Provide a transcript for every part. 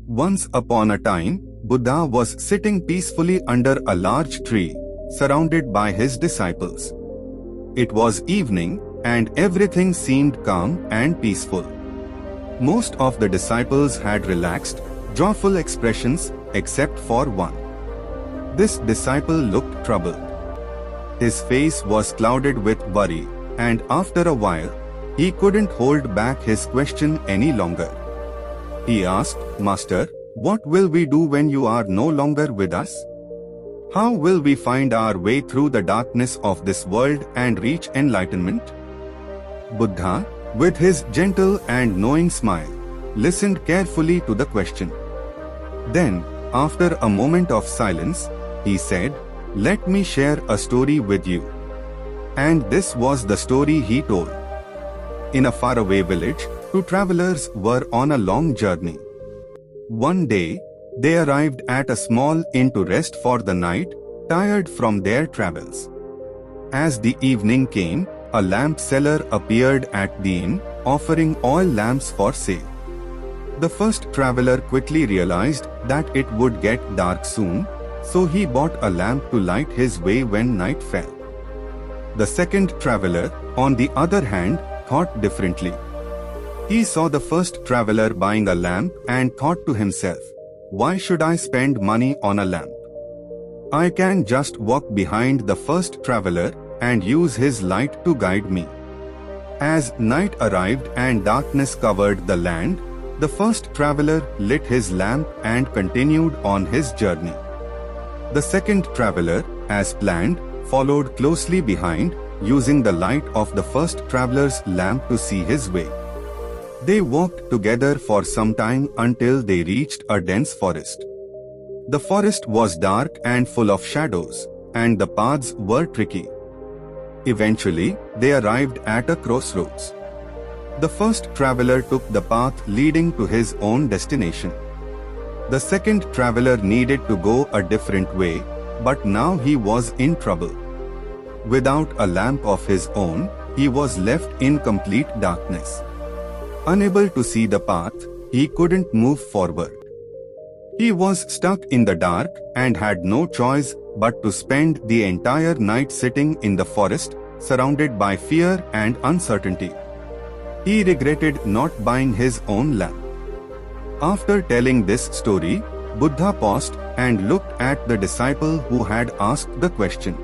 Once upon a time, Buddha was sitting peacefully under a large tree, surrounded by his disciples. It was evening, and everything seemed calm and peaceful. Most of the disciples had relaxed, joyful expressions, except for one. This disciple looked troubled. His face was clouded with worry, and after a while, he couldn't hold back his question any longer. He asked, "Master, what will we do when you are no longer with us? How will we find our way through the darkness of this world and reach enlightenment?" Buddha, with his gentle and knowing smile, listened carefully to the question. Then, after a moment of silence, he said, "Let me share a story with you." And this was the story he told. In a faraway village, two travelers were on a long journey. One day, they arrived at a small inn to rest for the night, tired from their travels. As the evening came, a lamp seller appeared at the inn, offering oil lamps for sale. The first traveler quickly realized that it would get dark soon, so he bought a lamp to light his way when night fell. The second traveler, on the other hand, thought differently. He saw the first traveler buying a lamp and thought to himself, "Why should I spend money on a lamp? I can just walk behind the first traveler and use his light to guide me." As night arrived and darkness covered the land, the first traveler lit his lamp and continued on his journey. The second traveler, as planned, followed closely behind, using the light of the first traveler's lamp to see his way. They walked together for some time until they reached a dense forest. The forest was dark and full of shadows, and the paths were tricky. Eventually, they arrived at a crossroads. The first traveler took the path leading to his own destination. The second traveler needed to go a different way, but now he was in trouble. Without a lamp of his own, he was left in complete darkness. Unable to see the path, he couldn't move forward. He was stuck in the dark and had no choice but to spend the entire night sitting in the forest, surrounded by fear and uncertainty. He regretted not buying his own lamp. After telling this story, Buddha paused and looked at the disciple who had asked the question.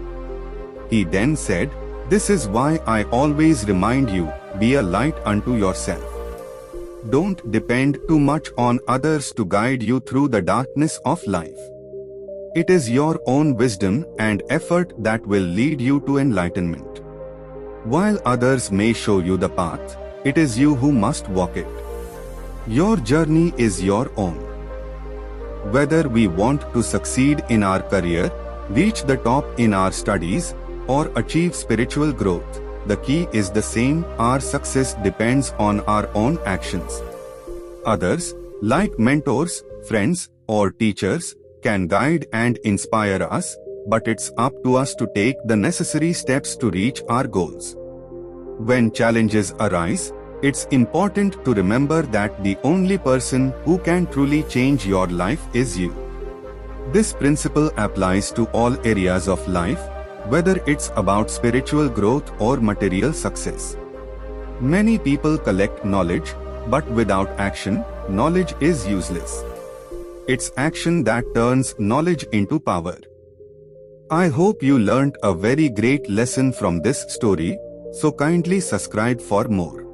He then said, "This is why I always remind you, be a light unto yourself. Don't depend too much on others to guide you through the darkness of life. It is your own wisdom and effort that will lead you to enlightenment. While others may show you the path, it is you who must walk it. Your journey is your own." Whether we want to succeed in our career, reach the top in our studies, or achieve spiritual growth, the key is the same: our success depends on our own actions. Others, like mentors, friends, or teachers, can guide and inspire us, but it's up to us to take the necessary steps to reach our goals. When challenges arise, it's important to remember that the only person who can truly change your life is you. This principle applies to all areas of life, whether it's about spiritual growth or material success. Many people collect knowledge, but without action, knowledge is useless. It's action that turns knowledge into power. I hope you learned a very great lesson from this story, so kindly subscribe for more.